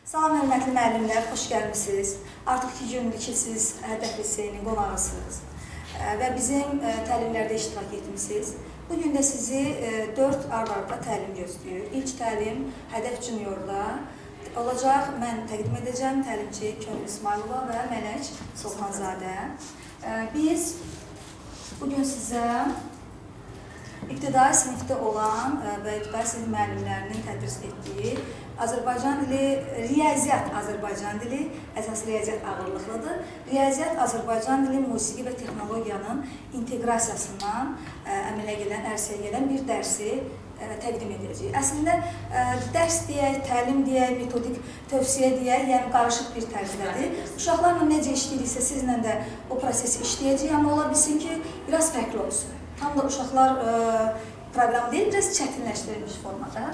Salam hörmətli müəllimlər, xoş gəlmisiniz. Artıq 2 gündür ki, siz Hədəf Liseyinin qonağısınız və bizim təlimlərdə iştirak etmişsiniz. Bugün də sizi 4 ard-arda təlim gözləyir. İlk təlim Hədəf Juniorda olacaq. Mən təqdim edəcəm təlimçi Könül İsmailova və Mələk Soltanzadə. Biz bugün sizə İbtidai sinifdə olan və ibtidai sinif müəllimlərinin tədris etdiyi Azərbaycan dili, riyaziyyat Azərbaycan dili, əsas riyaziyyat ağırlıqlıdır. Riyaziyyat Azərbaycan dili, musiqi və texnologiyanın inteqrasiyasından əmələ gələn, ərsəyə gələn bir dərsi təqdim edəcəyik. Əslində, dərs deyək, təlim deyək, metodik tövsiyə deyək, yəni qarışıq bir tərzdədir. Uşaqlarla necə işləyiriksə, sizlə də o prosesi işləyəcəyik, amma ola bilsin ki, biraz fərqli olsun. Tam da uşaqlar proqram deyil, biraz çətinləşdirilmiş formada.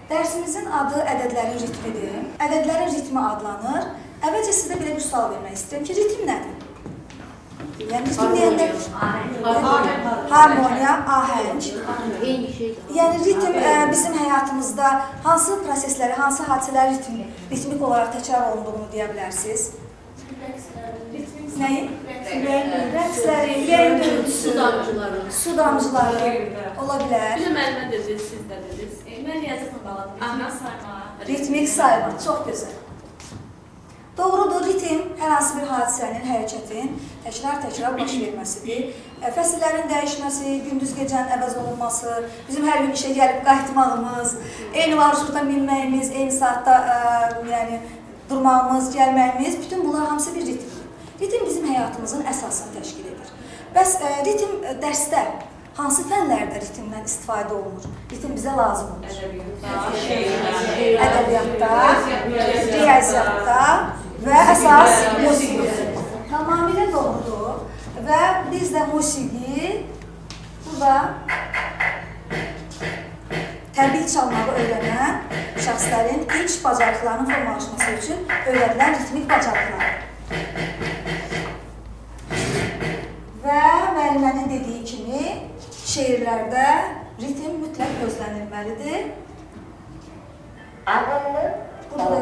Dərsimizin adı ədədlərin ritmidir. Ədədlərin ritmi adlanır. Əvvəlcə sizə belə bir sual vermək istəyirəm ki, ritm nədir? Yəni, ritm deyəndə harmoniya, ahəng. Yəni, ritm bizim həyatımızda hansı prosesləri, hansı hadisələr ritmik olaraq təkrar olunduğunu deyə bilərsiniz? Nəyi? Rəqsləri, yerin döyüntüsü, su damcıları ola bilər. Bir də müəllimə dediniz, siz də dediniz. Mən riyaziyyatla bağladım. Ritmik sayma. Ritmik sayma, çox gözəl. Doğrudur, ritm hər hansı bir hadisənin, hərəkətin təkrar baş verməsidir. Fəsillərin dəyişməsi, gündüz gecənin əvəz olunması, bizim hər gün işə gəlib qayıtmağımız, eyni marşrutda minməyimiz, eyni saatda durmağımız, gəlməyimiz, bütün bunlar hamısı bir ritmdir. Ritm bizim həyatımızın əsasını təşkil edir. Bəs ritm dərsdə hansı fənlərdə ritmdən istifadə olunur? Ritm bizə lazım olur. Ədəbiyyatda, riyaziyyatda və əsas musiqi. Tamamilə doğrudur. Və biz də musiqi burada təbii çalmağı öyrənən şəxslərin ilk bacarıqlarının formalaşması üçün öyrədilən ritmik bacarıqlar. Və müəllimənin dediyi kimi, şeirlərdə ritm mütləq gözlənilməlidir. Burada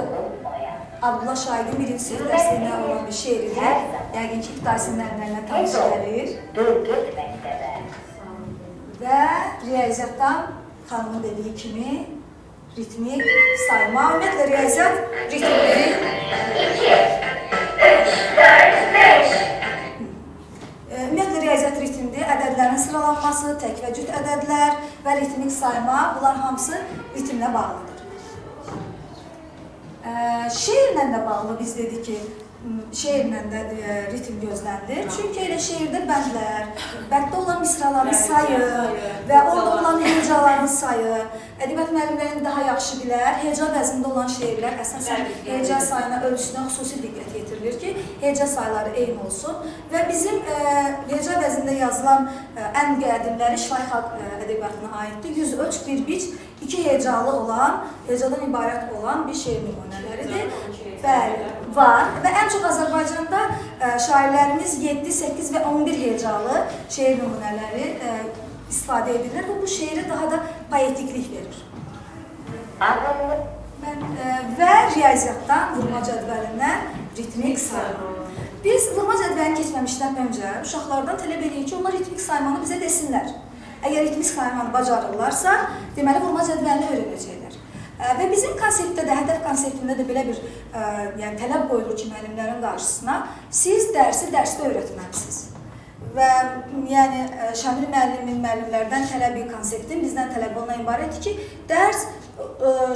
Abdullah Şaiqin birinci sinif dərsliyindən olan bir şeiridir. Yəqin ki, ibtidai sinif müəllimlərinə tanış gəlir. Və riyaziyyatdan xanımın dediyi kimi ritmik sayma. Ümumiyyətlə, riyaziyyat ritmdir. Ədədlərin sıralanması, tək və cüt ədədlər və ritmik sayma, bunlar hamısı ritmlə bağlıdır. Şeirlə də bağlı biz dedik ki, şeirlə də ritm gözlənilir. Çünki elə şeirdə bəndlər, bənddə olan misraların sayı və orada olan hecaların sayı, ədəbiyyat müəllimlərini daha yaxşı bilər. Heca vəzində olan şeirlər əsasən heca sayına, ölçüsünə xüsusi diqqət yetirilir ki, heca sayları eyni olsun. Və bizim heca vəzində yazılan ən qədimləri şifahi xalq ədəbiyyatına aiddir. 100 ölç, 1 biç, 2 hecalı olan, hecadan ibarət olan bir şeir nümunələridir. Bəli, var və ən çox Azərbaycanda şairlərimiz 7, 8 və 11 hecalı şeir nümunələri istifadə edirlər və bu şeiri daha da poetiklik verir. Və riyaziyyatdan, vurma cədvəlindən ritmik sayma. Biz vurma cədvəlini keçməmişdən öncə uşaqlardan tələb edirik ki, onlar ritmik saymanı bizə desinlər. Əgər ritmik saymanı bacarırlarsa, deməli vurma cədvəlini öyrənəcəklər. Və bizim konseptdə də, hədəf konseptində də belə bir tələb qoyulur ki, müəllimlərin qarşısına, siz dərsi dərsdə öyrətməlisiniz. Və Şamil müəllimin müəllimlərdən tələbi konseptin bizdən tələbi ondan ibarətdir ki, dərs,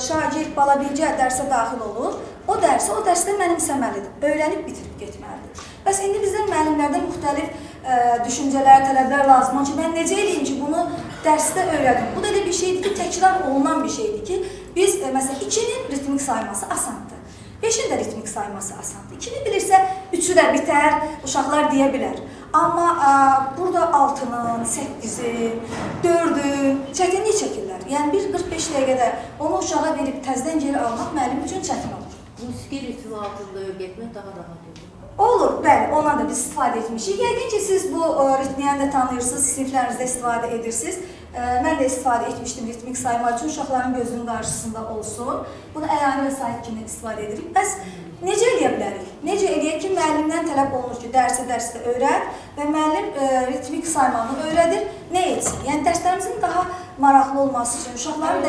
şagird, balabilgə dərsə daxil olur, o dərsdə mənimsəməlidir, öyrənib bitirib getməlidir. Bəs indi bizdən müəllimlərdən müxtəlif düşüncələr, tələblər lazım ki, mən necə eləyim ki, bunu dərsdə öyrədim. Bu da elə bir şeydir ki, təkrar olunan bir şeydir ki, biz, məsələn, 2-nin ritmik sayması asandır. 5-in də ritmik sayması asandır. 2-ni bilirsə, 3-ü də bitər, uşaqlar deyə bilər. Amma burada 6-nın, 8-in, 4-ün çətinlik çəkirlər. Yəni, bir 45 dəqiqədə onu uşağa verib təzdən geri almaq müəllim üçün çətin olur. Musiqi ritmi altında öyrətmək daha rahat olur. Olur, bəli, ondan da biz istifadə etmişik. Yəqin ki, siz bu ritmiyyəni də tanıyırsınız, siniflərinizdə istifadə edirsiniz. mən də istifadə etmişdim ritmik sayma üçün, uşaqların gözünün qarşısında olsun. Bunu əyani vəsait kimi istifadə edirik. Bəs necə eləyə bilərik? Necə eləyək ki, müəllimdən tələb olunur ki, dərsdə öyrət və müəllim ritmik saymanı öyrədir, nə etsin? Yəni, dərslərimizin daha maraqlı olması üçün uşaqların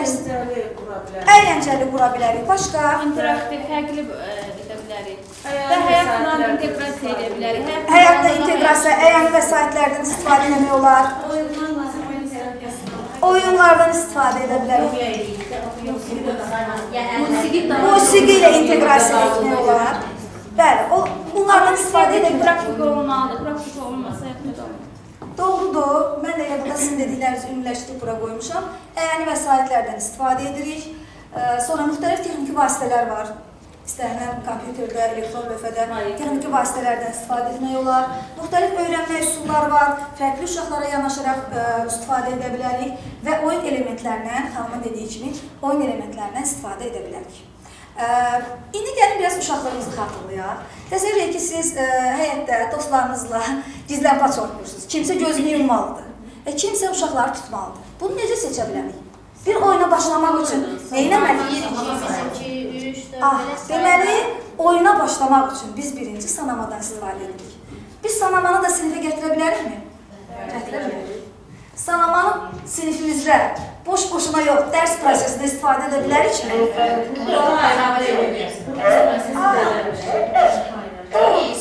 əyləncəli qura bilərik. Başqa? İnteraktiv, fərqli edə bilərik. Və həyatla inteqrasiya edə bilərik. Həyatda inteqrasiya, əyani vəsaitlərdən istifadə etmək olar. Oyunlardan istifadə edə bilərik. Musiqi ilə inteqrasiya etmək olar. Bəli, bunlardan istifadə edə bilərik. Praktik olmalıdır, praktik olmasa yapmada olmaz. Doğrudur. Mən də burada sizin dediklərinizi ümumiləşdirib bura qoymuşam. Əyani vəsaitlərdən istifadə edirik. Sonra müxtəlif texniki vasitələr var. İstənilən kompüterdə, elektron lövhədə texniki vasitələrdən istifadə etmək olar. Müxtəlif öyrənmə üsulları var. Fərqli uşaqlara yanaşaraq istifadə edə bilərik və oyun elementlərindən, xanımın dediyi kimi, oyun elementlərindən istifadə edə bilərik. İndi gəlin biraz uşaqlarımızı xatırlayaq. Təsəvvür edin ki, siz həyətdə dostlarınızla gizlənpaç oynayırsınız. Kimsə gözünü yummalıdır və kimsə uşaqları tutmalıdır. Bunu necə seçə bilərik? Bir oyuna başlamaq üçün nə etməliyik? 1, 2, 3, 4, Deməli, oyuna başlamaq üçün biz birinci sanamadan istifadə edirik. Biz sanamanı da sinifə gətirə bilərikmi? Gətirə bilərik. Sanamanı sinifimizdə boş-boşuna yox, dərs prosesində istifadə edə bilərikmi?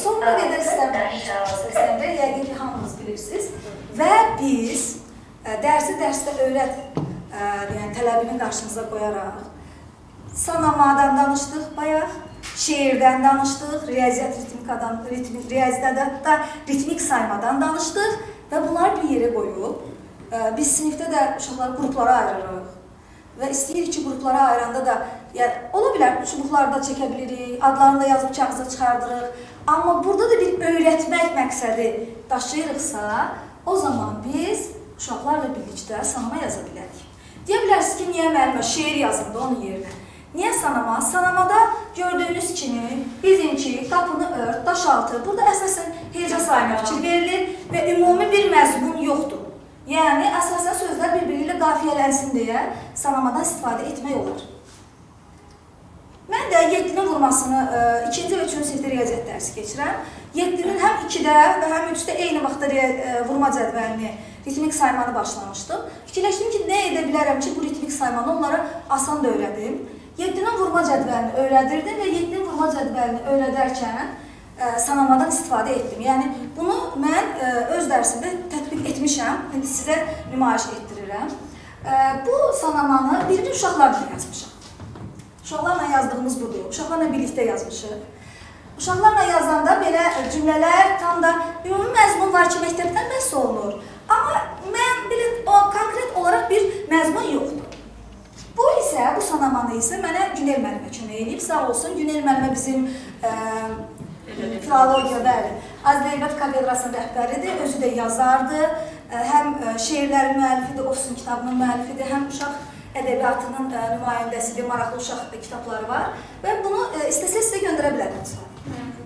Sonuna qədər istəmir, yəqin ki, hamınız bilirsiniz. Və biz dərsdə öyrət tələbini qarşımıza qoyaraq sanamadan danışdıq bayaq, şeirdən danışdıq, riyaziyyatda ritmik saymadan danışdıq və bunları bir yerə qoyub biz sinifdə də uşaqları qruplara ayırırıq və istəyirik ki, qruplara ayıranda da ola bilər, çubuqlarda çəkə bilirik, adlarını da yazıb kağıza çıxardırıq. Amma burada da bir öyrətmək məqsədi daşıyırıqsa, o zaman biz uşaqlarla birlikdə sanama yaza bilərik. Deyə bilərsiniz ki, niyə müəllimə şeir yazında onun yerinə? Niyə sanama? Sanamada gördüyünüz kimi bizimki qapını ört, daş altı. Burada əsasən heca sayına fikir verilir və ümumi bir məzmun yoxdur. Yəni, əsasən sözlər bir-biri ilə qafiyələnsin deyə sanamadan istifadə etmək olar. Mən də 7-nin vurmasını 2-ci və 3-cü sinifdə riyaziyyat dərsi keçirəm. 7-nin həm 2-də və həm 3-də eyni vaxtda vurma cədvəlini, ritmik saymanı başlamışdım. Fikirləşdim ki, nə edə bilərəm ki, bu ritmik saymanı onlara asan da öyrədim. 7-nin vurma cədvəlini öyrədirdim və 7-nin vurma cədvəlini öyrədərkən sanamadan istifadə etdim. Yəni, bunu mən öz dərsimdə tətbiq etmişəm, indi sizə nümayiş etdirirəm. Bu sanamanı birinci uşaqlarla yazmışam. Uşaqlarla yazdığımız budur, uşaqlarla birlikdə yazmışıq. Uşaqlarla yazanda belə cümlələr tam da ümumi məzmun var ki, məktəbdən bəhs olunur. Amma mən belə konkret olaraq bir məzmun yoxdur. Bu sanamanı isə mənə Günel müəllimə kömək edib. Sağ olsun, Günel müəllimə bizim filologiya, bəli, Azərbaycan kafedrasının rəhbəridir, özü də yazardı. Həm şeirlərin müəllifidir, Ofsun kitabının müəllifidir, həm uşaq ədəbiyyatının nümayəndəsidir, maraqlı uşaq kitabları var. Və bunu istəsə göndərə bilərəm.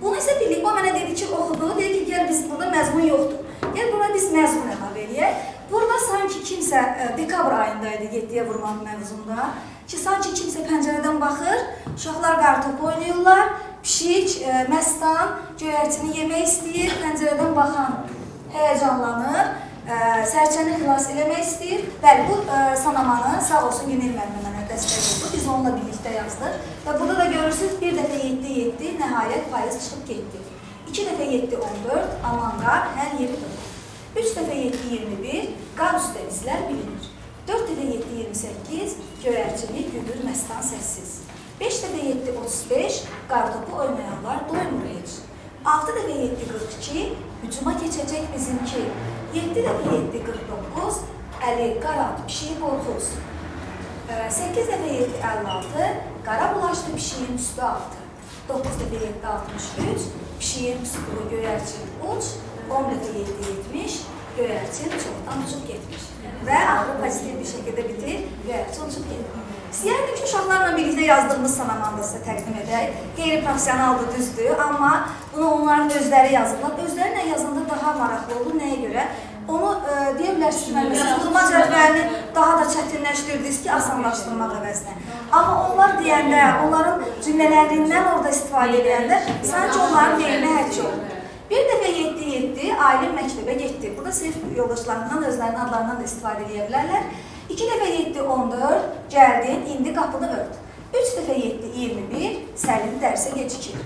Bunu isə birlik, o mənə dedi ki, oxudu, dedi ki, gəl biz burada məzmun yoxdur. Gəl burada biz məzmun əlavə eləyək. Burada sanki kimsə, dekabr ayındaydı 7-yə vurmaq məvzunda, ki, sanki kimsə pəncərədən baxır, uşaqlar qartopu oynayırlar, pişik, məstan, göyərçini yemək istəyir, pəncərədən baxan həyəcanlanır, sərçəni xilas eləmək istəyir. Bəli, bu sanamanı sağ olsun Günel müəllimə mənə dəstək oldu, biz onunla birlikdə yazdıq. Və burada da görürsünüz, bir dəfə 7-7, nəhayət payız çıxıb getdi. 2 dəfə 7-14, aman qar, hər yeri qırır. 3 dəfə 7-21, qar üstə izlər bilinir. 4 dəfə 7-28, göyərçini, güdür, məstan, səssiz. 5 dəfə 7-35, qartopu oynayanlar doymur heç. 6 dəfə 7-42, hücuma keçəcək bizimki. 7 dəfə 7-49, əli, qarat, pişiyi qorxuz. 8 dəfə 7-56, qara bulaşdı pişiyin üstü altı. 9 dəfə 7-63, pişiyin üstü göyərçin uç. 10 dəfə 7-70, göyərçin çoxdan uçub getmiş. Və axırı pozitiv bir şəkildə bitir, göyərçin uçub getmiş. İstəyərdim ki, uşaqlarla birlikdə yazdığımız sanamanı da sizə təqdim edək. Qeyri-profesionaldır, düzdür, amma bunu onların özləri yazırlar. Özlərlə yazanda daha maraqlı olur. Nəyə görə? onu deyə bilərsiniz ki, müəllimə, siz vurma cədvəlini daha da çətinləşdirdiniz ki, asanlaşdırmaq əvəzinə. Amma onlar deyəndə, onların cümlələrindən orada istifadə edəndə, sanki onların deyilmə hərci oldu. Bir dəfə 7-7 ailə məktəbə getdi. Burada sinif yoldaşlarından, özlərinin adlarından da istifadə edə bilərlər. 2 dəfə 7-14 gəldin, indi qapını ört. 3 dəfə 7-21 Səlim dərsə gecikir.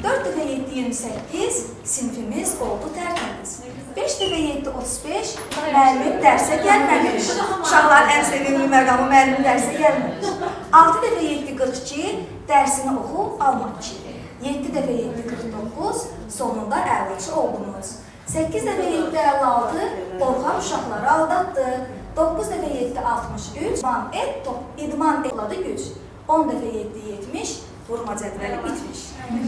4 dəfə 7-28 sinifimiz oldu tərtəmiz. 5 dəfə 7-35 müəllim dərsə gəlməmiş. Uşaqlar ən sevimli məqamı müəllim dərsə gəlməmiş. 6 dəfə 7-42 dərsini oxu, alma 2. 7 dəfə 7-49 sonunda əlaçı oldunuz. 8 dəfə 7-56 Orxan uşaqları aldatdı. 9 dəfə 7-63 idman etladı güc. 10 dəfə 7-70 vurma cədvəli bitmiş.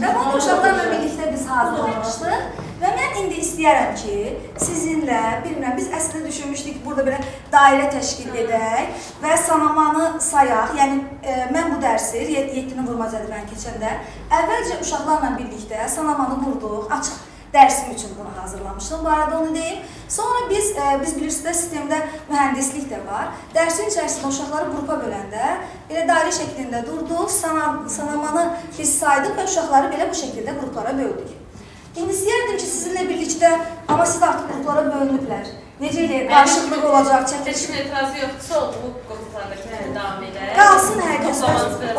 Və bunu uşaqlarla birlikdə biz hazırlamışdıq. Və mən indi istəyərəm ki, sizinlə, bilmirəm, biz əslində düşünmüşdük ki, burada belə dairə təşkil edək və sanamanı sayaq. Yəni, mən bu dərsi, 7-ni vurma cədvəlini keçəndə, əvvəlcə uşaqlarla birlikdə sanamanı qurduq, açıq dərsim üçün bunu hazırlamışdım, bu arada onu deyim. Sonra biz bilirsiniz, sistemdə mühəndislik də var. Dərsin içərisində uşaqları qrupa böləndə, belə dairə şəklində durduq, sanamanı biz saydıq və uşaqları belə bu şəkildə qruplara böldük. İndi istəyərdim ki, sizinlə birlikdə, amma siz artıq qruplara bölünüblər. Necə eləyək, qarşılıqlıq olacaq, çəkilişin etirazı yoxdursa, bu qruplardakı davam edək. Qalsın hər kəs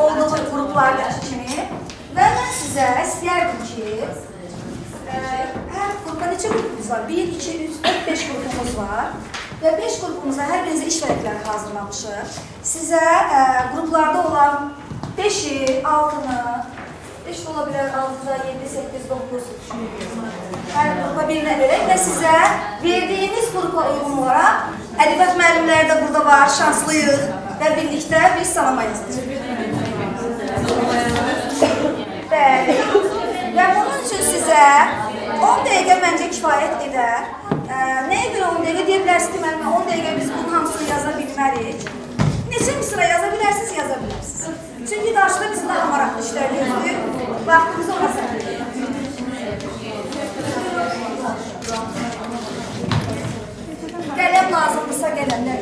olduğu qruplardakı kimi. Və mən sizə istəyərdim ki, hər qrupa neçə qrupumuz var? 1, 2, 3, 4, 5 qrupumuz var. Və 5 qrupumuza hər birinizə iş vərəqləri hazırlamışıq. Sizə qruplarda olan 5-i, 6-nı, 5 ola bilər 6-da, 7, 8, 9, hər qrupa birinə verək və sizə verdiyiniz qrupa uyğun olaraq ədəbiyyat müəllimləri də burada var, şanslıyıq və birlikdə bir sanama yazılır. Bəli. Və bunun üçün sizə 10 dəqiqə məncə kifayət edər. Nəyə görə 10 dəqiqə deyə bilərsiniz ki, müəllimə, 10 dəqiqə biz bunun hamısını yaza bilmərik. Neçə bir sıra yaza bilərsiniz, yaza bilərsiniz. Çünki qarşıda bizim daha maraqlı işlər gözləyir. Vaxtımızı ona sərfləyir. Qələm lazımdırsa qələmlər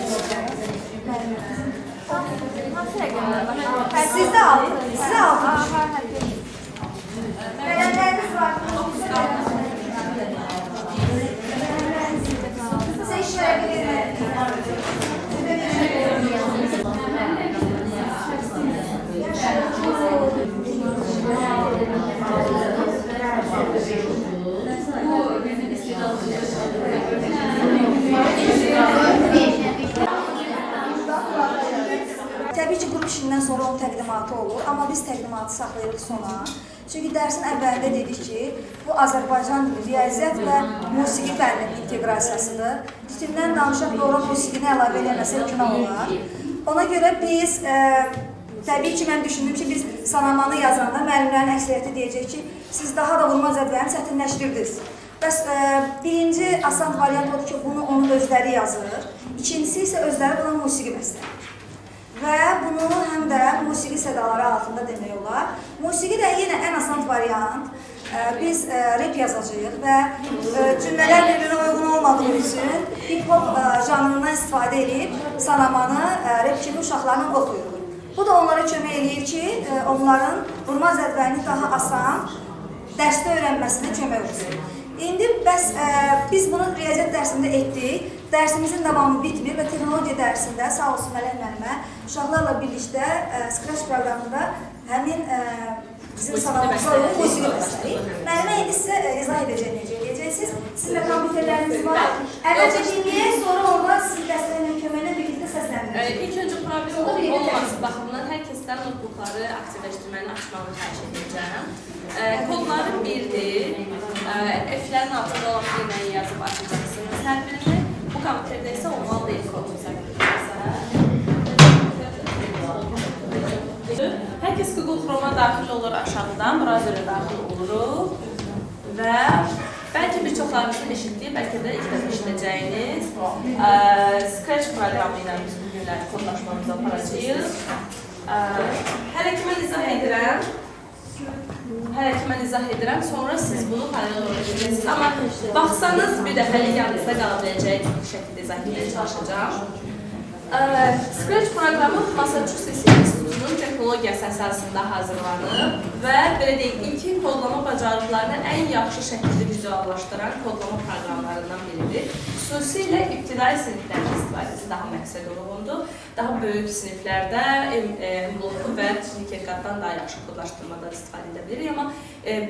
sizdə altı. Sizə altı. Qələmləriniz var. Sizə iş verəbilirim. Təbii ki, qrup işindən sonra onun təqdimatı olur, amma biz təqdimatı saxlayırıq sona. Çünki dərsin əvvəlində dedik ki, bu Azərbaycan dili, riyaziyyat və musiqi fənninin inteqrasiyasıdır. Bütündən danışaq və ora musiqini əlavə eləməsək günah olar. Ona görə biz, təbii ki, mən düşündüm ki, biz sanamanı yazanda müəllimlərin əksəriyyəti deyəcək ki, siz daha da vurma cədvəlini çətinləşdirdiniz. Bəs birinci asan variant odur ki, bunu onun özləri yazır. İkincisi isə özləri buna musiqi bəstəlir. Və bunu həm də musiqi sədaları altında demək olar. Musiqi də yenə ən asan variant. Biz rap yazacağıq və cümlələr bir-birinə uyğun olmadığı üçün hip-hop janrından istifadə edib sanamanı rap kimi uşaqlarla oxuyuruq. Bu da onlara kömək edir ki, onların vurma cədvəlini daha asan dərsdə öyrənməsinə kömək olsun. İndi bəs biz bunu riyaziyyat dərsində etdik. Dərsimizin davamı bitmir və texnologiya dərsində, sağ olsun Mələk müəllimə, uşaqlarla birlikdə Scratch proqramında həmin bizim sanatımıza uyğun musiqi bəstərik. Müəllimə indi sizə izah edəcək, necə edəcəksiniz. Sizin də kompüterləriniz var. Əvvəlcə dinləyək, sonra orada sizin dəstəklə köməklə birlikdə səsləndirir. İlk öncə problem olması baxımından hər kəsdən notebookları aktivləşdirməni açmağını xahiş edəcəm. Kodları birdir. F-lərin altında olan bir nəyi yazıb açacaqsınız hər birini. Bu kompüterdə isə olmalı deyil kodumuza. Hər kəs Google Chrome-a daxil olur aşağıdan, brauzerə daxil oluruq və bəlkə bir çoxlarınızın eşitdiyi, bəlkə də ilk dəfə eşidəcəyiniz Scratch proqramı ilə biz bu günləri kodlaşmamızı aparacağıq. Hələ ki mən izah edirəm. hələ ki mən izah edirəm, sonra siz bunu paralel olaraq edəcəksiniz. Amma baxsanız bir dəfəlik yadınızda qala biləcək şəkildə izah etməyə çalışacağım. Scratch proqramı Massachusetts İnstitutunun texnologiyası əsasında hazırlanıb və belə deyək, ilkin kodlama bacarıqlarını ən yaxşı şəkildə vizuallaşdıran kodlama proqramlarından biridir. Xüsusilə ibtidai siniflərin istifadəsi daha məqsəd uyğundur. Daha böyük siniflərdə M-bloku və Tinkercaddan daha yaxşı kodlaşdırmadan istifadə edə bilirik. Amma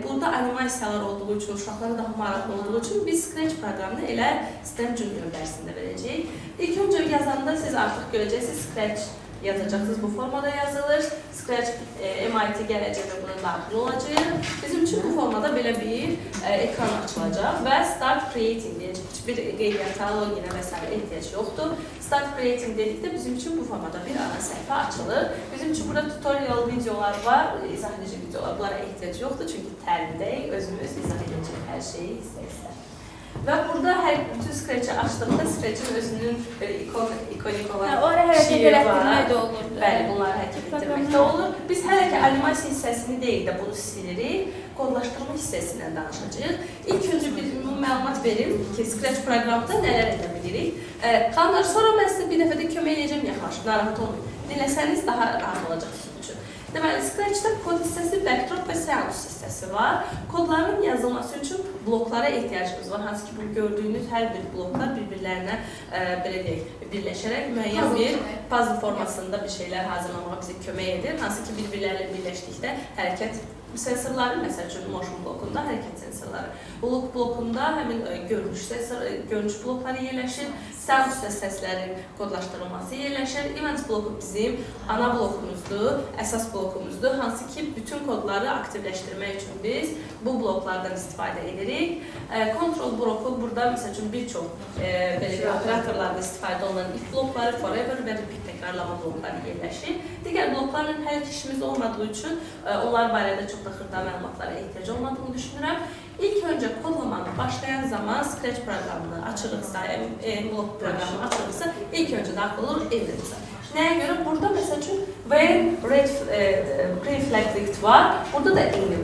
burada animasiyalar olduğu üçün, uşaqlara daha maraqlı olduğu üçün biz Scratch proqramını elə STEM Junior dərsində verəcəyik. İlk öncə yazanda siz artıq görəcəksiniz, Scratch yazacaqsınız, bu formada yazılır. Scratch MIT gələcəkdə buna daxil olacaq. Bizim üçün bu formada belə bir ekran açılacaq və Start Creating deyəcək. Hiçbir qeydiyyata, loginə və s. ehtiyac yoxdur. Start Creating dedikdə bizim üçün bu formada bir ana səhifə açılır. Bizim üçün burada tutorial videolar var, izah edici videolar. Bunlara ehtiyac yoxdur çünki təlimdəyik, özümüz izah edəcək hər şeyi istər-istər. Və burada hər bütün Scratch-i açdıqda Scratch-in özünün ikonik olan şiiri var. Bəli, bunları hərəkət etdirmək də olur. Biz hələ ki animasiya hissəsini deyil də bunu silirik, kodlaşdırma hissəsindən danışacağıq. İlk öncə bir məlumat verim ki, Scratch proqramda nələr edə bilirik. Xanımlar, sonra mən sizə bir dəfə də kömək edəcəm yaxlaşıb, narahat olmayın. Dinləsəniz daha rahat olacaq sizin üçün. Deməli, Scratch-da kod hissəsi, backdrop və sound hissəsi var. Kodların yazılması üçün bloklara ehtiyacımız var. Hansı ki, bu gördüyünüz hər bir bloklar bir-birlərinə belə deyək, birləşərək müəyyən bir puzzle formasında bir şeylər hazırlamağa bizə kömək edir. Hansı ki, bir-birlərlə birləşdikdə hərəkət sensorları, məsəl üçün motion blokunda hərəkət sensorları, look blokunda həmin görünüş blokları yerləşir, sound səslərin kodlaşdırılması yerləşir, event bloku bizim ana blokumuzdur, əsas blokumuzdur, hansı ki, bütün kodları aktivləşdirmək üçün biz bu bloklardan istifadə edirik. Control bloku burada, məsəl üçün, bir çox operatorlarda istifadə olunan if blokları, forever və repeat təkrarlama blokları yerləşir. Digər bloklarla hər işimiz olmadığı üçün onlar barədə çox da xırda məlumatlara ehtiyac olmadığını düşünürəm. İlk öncə kodlamanı başlayan zaman Scratch proqramını açırıqsa, blok proqramını açırıqsa, ilk öncə daxil olur evrimizə. Nəyə görə? Burada, məsəl üçün, when green flag lift var, burada da eyni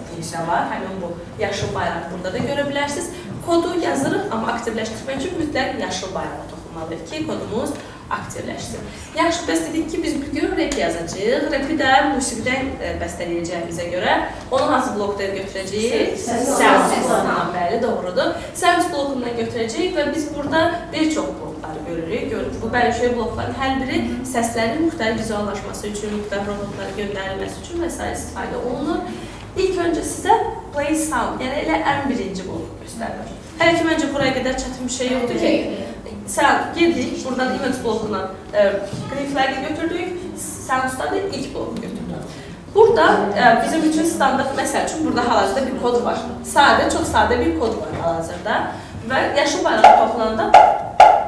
funksiya var. Həmin bu yaşıl bayrağı burada da görə bilərsiniz. Kodu yazırıq, amma aktivləşdirmək üçün mütləq yaşıl bayrağa toxunmalıyıq ki, kodumuz aktivləşsin. Yaxşı, bəs dedik ki, biz bir gün rap yazacağıq. Rapi də musiqidən bəstələyəcəyimizə görə onu hansı blokdan götürəcəyik? Sounds blokundan, bəli, doğrudur. Sounds blokundan götürəcəyik və biz burada bir çox blokları görürük. Bu bəlkə blokların hər biri səslərin müxtəlif vizuallaşması üçün, müxtəlif robotlara göndərilməsi üçün və s. istifadə olunur. İlk öncə sizə play sound, yəni elə ən birinci bloku göstərir. Hələ ki, məncə buraya qədər çətin bir şey yoxdur ki, sound girdik, buradan event blokuna green flag'i götürdük, sounds'da da ilk bloku götürdük. Burada bizim üçün standart, məsəl üçün, burada hal-hazırda bir kod var. Çox sadə bir kod var hal-hazırda və yaşıl bayrağa toxunanda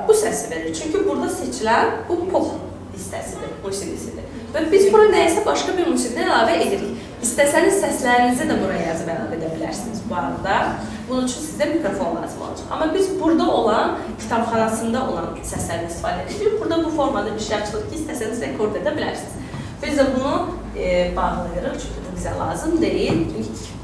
bu səsi verir. Çünki burada seçilən bu pop hissəsidir, musiqisidir. Və biz bura nəyəsə başqa bir musiqidən əlavə edirik. İstəsəniz səslərinizi də buraya yazıb əlavə edə bilərsiniz bu arada. Bunun üçün sizə mikrofon lazım olacaq. Amma biz burada olan, kitabxanasında olan səslərdən istifadə edirik. Burada bu formada bir şey açılır ki, istəsəniz rekord edə bilərsiniz. Biz də bunu bağlayırıq, çünki bu bizə lazım deyil.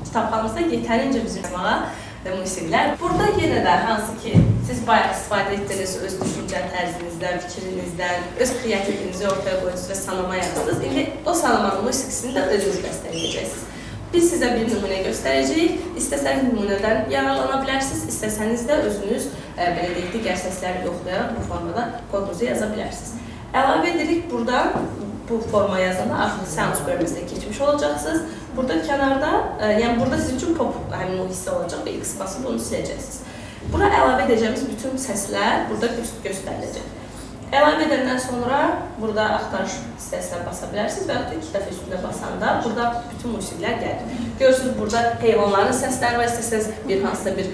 Kitabxanamızda yetərincə bizim yazmağa və musiqilər. Burada yenə də hansı ki, siz bayaq istifadə etdiniz öz düşüncə tərzinizdən, fikrinizdən, öz kreativliyinizi ortaya qoydunuz və sanama yazdınız. İndi o sanamanın musiqisini də özünüz bəstələyəcəksiniz. Biz sizə bir nümunə göstərəcəyik. İstəsəniz nümunədən yararlana bilərsiniz, istəsəniz də özünüz belə deyək, digər səsləri yoxlayaraq bu formada kodunuzu yaza bilərsiniz. Əlavə edirik, buradan bu forma yazanda artıq sounds bölməsinə keçmiş olacaqsınız. Burada kənarda, yəni burada sizin üçün pop həmin o hissə olacaq və X basıb onu siləcəksiniz. Bura əlavə edəcəyimiz bütün səslər burada göstəriləcək. Əlavə edəndən sonra burada axtarış hissəsinə basa bilərsiniz və yaxud da 2 dəfə üstünə basanda burada bütün musiqilər gəlir. Görürsünüz, burada heyvanların səsləri var, istəsəniz bir hansısa bir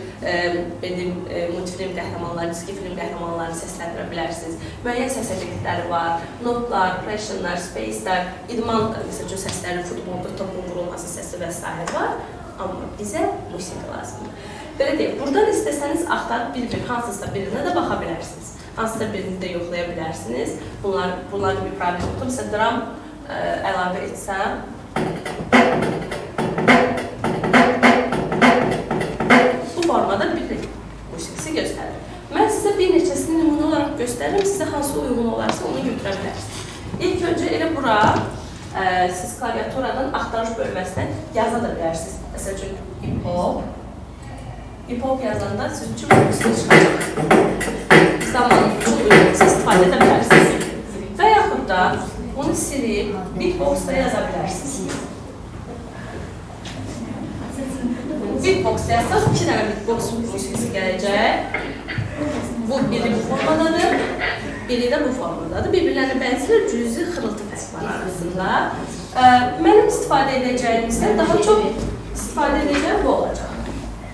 multifilm qəhrəmanları, çizgi film qəhrəmanlarını səsləndirə bilərsiniz. Müəyyən səs effektləri var, notlar, pressionlar, spacelər, idman səsləri, futbolda topun vurulması səsi və s. var. Amma bizə musiqi lazımdır. Belə deyək, buradan istəsəniz axtarıb bir-bir hansısa birinə də baxa bilərsiniz. Hansısa birini də yoxlaya bilərsiniz. Bunlar bir problem yoxdur. Məsələn, dram əlavə etsəm, yaza da bilərsiniz. Məsəl üçün, hip-hop. Hip-hop yazanda siz üçün üstə çıxacaq. Zamanı çox uyğunsa istifadə edə bilərsiniz. Və yaxud da onu silib beatbox-da yaza bilərsiniz. Beatbox yazsaq 2 dənə beatbox musiqisi gələcək. Bu biri bu formadadır, biri də bu formadadır. Bir-birlərinə bənzər cüzi xırıltı fərq var arasında. Mənim istifadə edəcəyimizdə daha çox istifadə edəcəyim bu olacaq.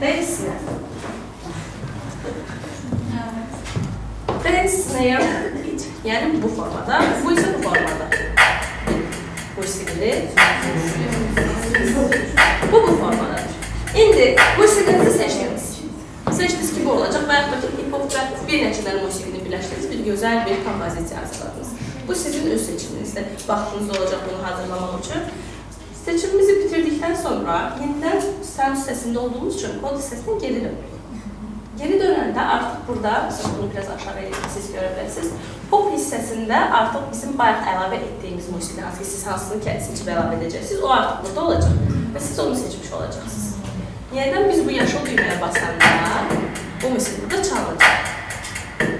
Dance snare. Dance snare beat. Yəni bu formada, bu isə bu formada. Musiqili. Bu formadadır. İndi musiqinizi seçdiniz. Seçdiniz ki bu olacaq və yaxud da ki hip-hopda bir neçə dənə musiqini birləşdiniz, bir gözəl bir kompozisiya hazırladınız. Bu sizin öz seçiminizdir. Vaxtınız olacaq bunu hazırlamaq üçün. Seçimimizi bitirdikdən sonra yenidən sound hissəsində olduğumuz üçün kod hissəsindən geri dönürük. Geri dönəndə artıq burada, mesela bunu biraz aşağı edib siz görə bilərsiniz, pop hissəsində artıq bizim bayaq əlavə etdiyimiz musiqi, hansı ki siz hansını seçib əlavə edəcəksiniz, o artıq burada olacaq və siz onu seçmiş olacaqsınız. Yenidən biz bu yaşıl düymeye basanda bu musiqi burada çalınacaq.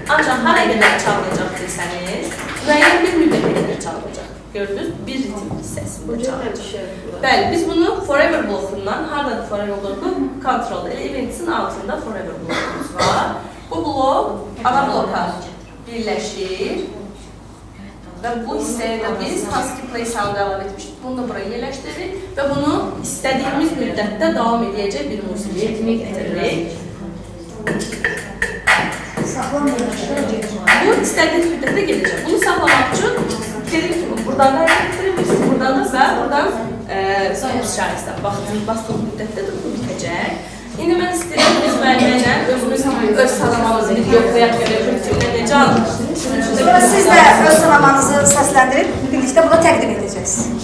Ancaq hara qədər çalınacaq desəniz, müəyyən bir müddətə qədər çalınacaq. Gördünüz, bir ritim hissəsi burada çalınacaq. Bəli, biz bunu Forever blokundan, haradadır Forever bloku? Control Events'in altında Forever blokumuz var. Bu blok ana bloka birləşir və bu hissəyə də biz hansı ki play sound əlavə etmişdik, bunu da buraya yerləşdiririk və bunu istədiyimiz müddətdə davam edəcək bir musiqi getiririk. Bu istədiyiniz müddətdə gedəcək. Bunu saxlamaq üçün dediğim gibi buradan da ettirebilirsiniz. Buradan da və buradan sonuç şahısında bastığım müddətdə də bu bitəcək. İndi mən istəyirəm biz müəllimə özümüz öz salamanızı yoxlayaq görək necə almışsınız. Siz də öz salamanızı səsləndirib birlikdə buna təqdim edəcəksiniz.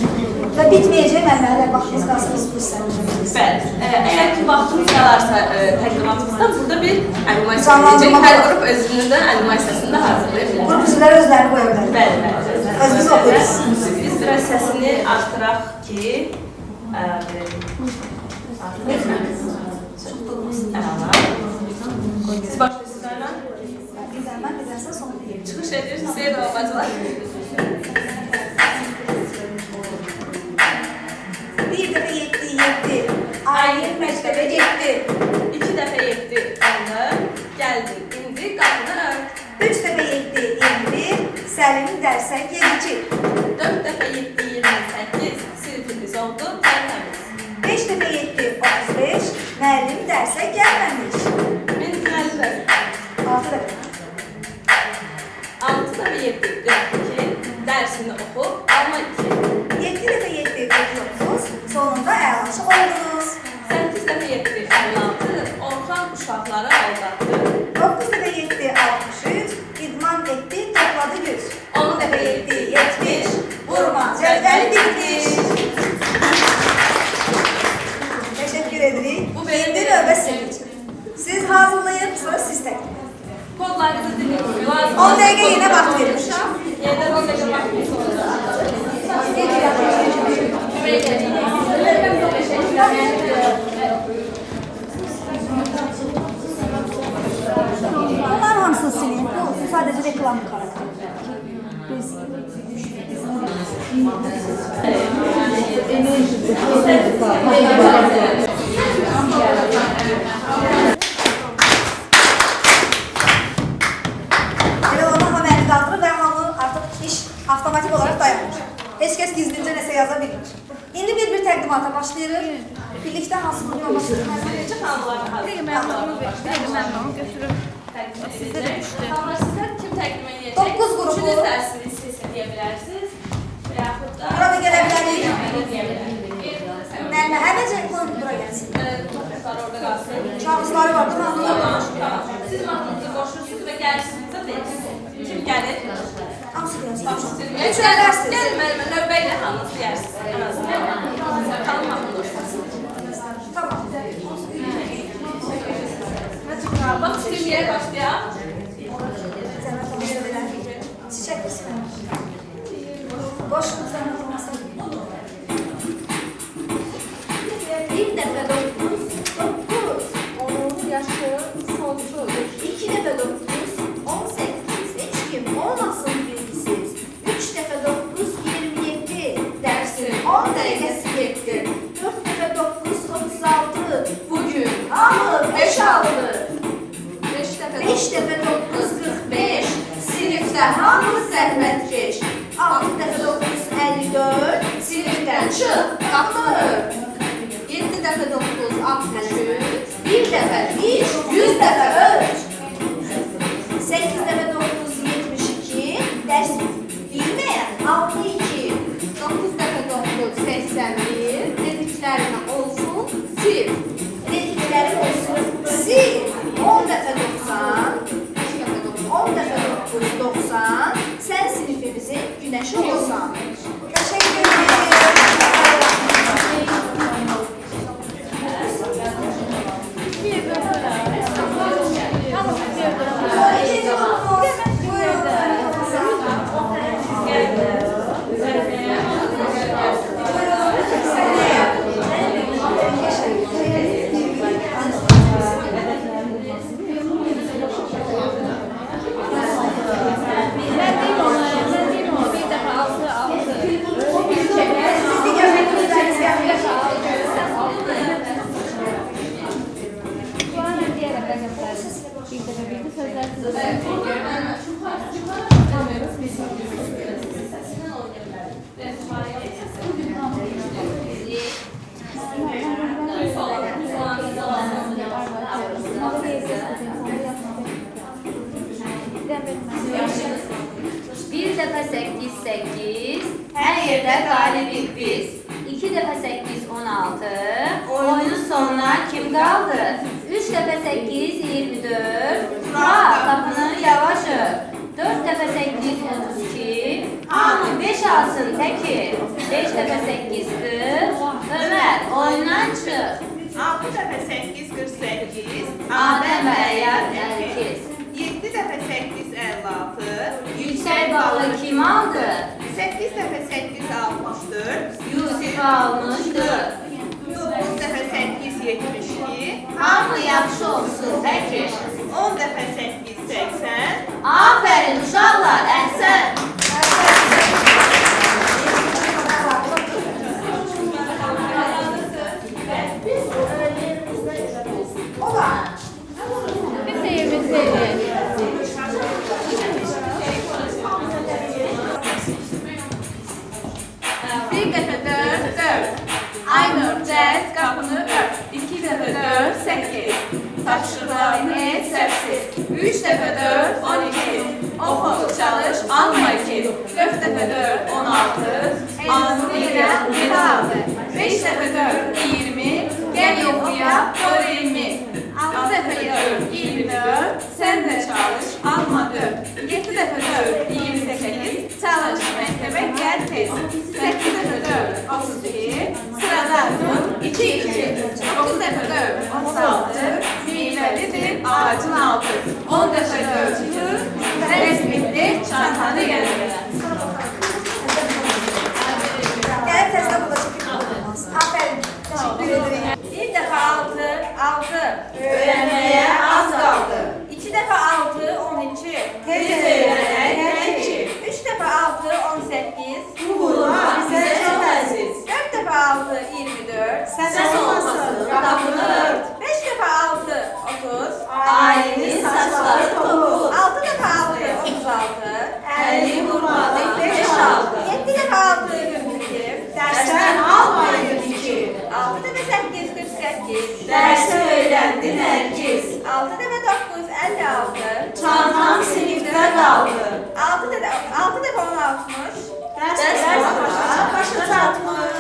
Və bitməyəcək mənlərlə vaxtınız qalsınız bu hissəniz. Bəli. Əgər ki vaxtınız qalarsa təqdimatımızda burada bir animasiya edəcək. Hər qrup özünün animasiyasını da hazırlaya bilər. Qrup üzvləri özlərini qoya bilər. Bəli, bəli. Özünüz oxuyursunuz. Biz biraz səsini artıraq ki siz başlayırsınız Ayla? Güzəlsən son deyim. Çıxış edirsiniz, seyir olmacılar. Bir dəfə yetdi, Aylin məktəbə getdi. 2 dəfə yetdi, gəldi, indi qapını ört. 3 dəfə yetdi, 21, Səlim dərsə gedici. 4 dəfə yetdi, 28, sinifimiz oldu, tərtəmiz. 5 dəfə yetdi, 35, müəllim dərsə gəlməmiş. Mən müəllim. 6 dəfə. 6 dəfə yetdi, 42, dərsini oxu, alma 2. 7 dəfə yetdi, 49, sonunda əlaçı oldunuz. 8 dəfə yetdi, 56, Orxan uşaqları aldatdı. 9 dəfə yetdi, 63, idman etdi, topladı güc. 10 dəfə yetdi, 70, vurma, cədvəli bitmiş. Teşekkür edirik. Bu benim İndi növbə sizin üçün. Siz hazırlayın, sonra siz təqdim. Kodlarınızı dinləyin. 10 dəqiqə yenə vaxt verilmiş. Yerdən 10 dəqiqə vaxtınız olacaq. Bunlar hamısını silin. Bu sadəcə reklam xarakteri. Elə ona haməni qaldırır və hamı artıq iş avtomatik olaraq dayanır. Heç kəs gizlincə nəsə yaza bilmir. İndi bir təqdimata başlayırıq. Birlikdə hansı qrupla başlayırıq? Necə xanımlarla hazır? Məmnun götürüb. Sizə də düşdü. Xanımlar sizlər kim təqdim edəcək? 9 qrupu. Üçünüz dərsini siz deyə bilərsiniz. Və yaxud da... Burada gələ bilərik. Deyə bilərik. Nəlmə, həməcə qoyun bura gəlsin. Toplumlar orada qalsın. Kağızları var, değil mi? Tamam. Siz mahnınızı qoşursunuz və gəlişinizə deyirsiniz. Kim gəlir? Hamısı gəlsin. Üç dərsiniz. Gəlin müəllimə, növbə ilə hamınız deyirsiniz. Ən azından. Xanım mahnını qoşursunuz. Tamam. Bax, filmiyə başlayaq. Zəhmət olmasa belə. Çiçək misin? Boş zəhmət olmasa. Bir dəfə 9, 9. Onun yaşı sonsuz. 2 dəfə 9, 18. Heç kim olmasın bilgisiz. 3 dəfə 9, 27. Dərsin 10 dəqiqəsi getdi. 4 dəfə 9, 36. Bugün hamı 5 aldı. 5 dəfə 9, 45. Sinifdə hamı zəhmətkeş. 6 dəfə 9, 54. Sinifdən çıx, qapı. 7 dəfə 9, 63. Bir dəfə 1, 100 dəfə öl. 8 dəfə 9, 72. Dərs bilməyən 62. 9 dəfə 9, 81. Dediklərinə olsun, sil. Dediklərin olsun, sil. 10 dəfə 90. 10 dəfə 9, 90. Sən sinifimizin günəşi olsan. Təşəkkür ederim. Bir dəfə 8, 8. Hər yerdə qalibik biz. 2 dəfə 8, 16. Oyunun sonuna kim qaldı? 3 dəfə 8, 24. Tural, qapını yavaş ör. 4 dəfə 8, 32. Hamı 5 alsın təki. 5 dəfə 8, 40. Ömər, oyundan çıx. 6 dəfə 8, 48. Adəm Bəyyar, 52. 7 dəfə 8, 56. Yüksək balı kim aldı? 8 dəfə 8, 64. Yusif almışdır. 9 dəfə 8, 72. Hamı yaxşı olsun təki. 10 dəfə 8, 80. Aferin uşaqlar, əhsən. Bir dəfə 4, 4. Aynur, cəz, qapını ört. 2 dəfə 4, 8. Tapşırıqlarını et, səhvsiz. 3 dəfə 4, 12. Oxu, çalış, alma 2. 4 dəfə 4, 16. Anı ilə 7 aldı. 5 dəfə 4, 20. Gəl yoxuya, gör 20. 6 dəfə 4, 24. Sən də çalış, alma 4. 7 dəfə 4, 28. Çalış, məktəbə gəl tez. 8 dəfə 4, 32. Sırada dur, 2, 2. 9 dəfə 4, 36. Meyvəlidir, ağacın altı. 10 dəfə 4, 40. Dərs bitdi, çantanı gəlir. Gəlib təzə burada çəkilmez. Aferin. Teşekkür ederim. Bir dəfə 6, 6. Öyrənməyə az qaldı. 2 dəfə 6, 12. Tez öyrənək, təki. 3 dəfə 6, 18. Bu vurma bizə çox əziz. 4 dəfə 6, 24. Səs olmasın, qapını ört. 5 dəfə 6, 30. Ailənin saçları topul. 6 dəfə 6, 36. 50 vurmadı, 5 aldı. 7 dəfə 6, 42. Dərsdən almayın 2. 6 dəfə 8, 48. Dərsi öyrəndi Nərgiz. 6 dəfə 9, 56. Çantam sinifdə qaldı. 6 dəfə 10, 60. Dərs başa çatmış.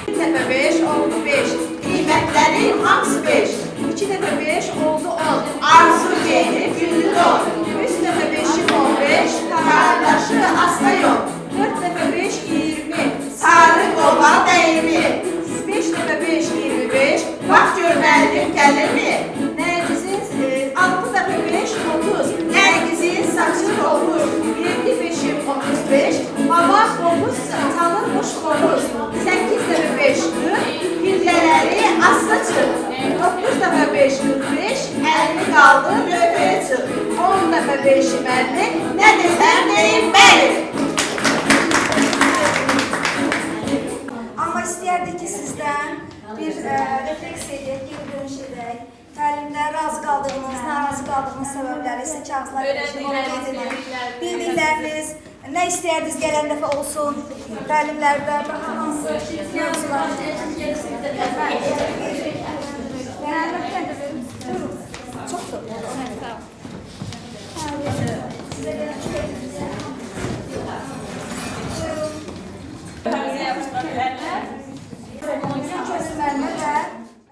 1 dəfə 5 oldu 5. Qiymətlərin hamısı 5. 2 dəfə 5 oldu 10. Arzu geyinib günlük ol. 3 dəfə 5'im 15. Qardaşı asta yox. 4 dəfə 5, 20. Sarı qova dəyimi. 5 dəfə 5, 25. Bax gör müəllim gəlirmi? Nərgizin 6 dəfə 5, 30. Nərgizin saçı olur. 7 5'im 35. Baba 9 tanırmış 9. 5 45, 50 kaldı, lövhəyə çıx. 10 dəfə 5-i 50, nə desəm deyim, bəli. Amma istəyərdik ki, sizdən bir refleks edək, geri dönüş edək. Təlimdə razı qaldığınız, narazı qaldığınız səbəbləri isə kağızlar bildikləriniz, nə istəyərdiniz gələn dəfə olsun, təlimlərdə daha hansı mövzular?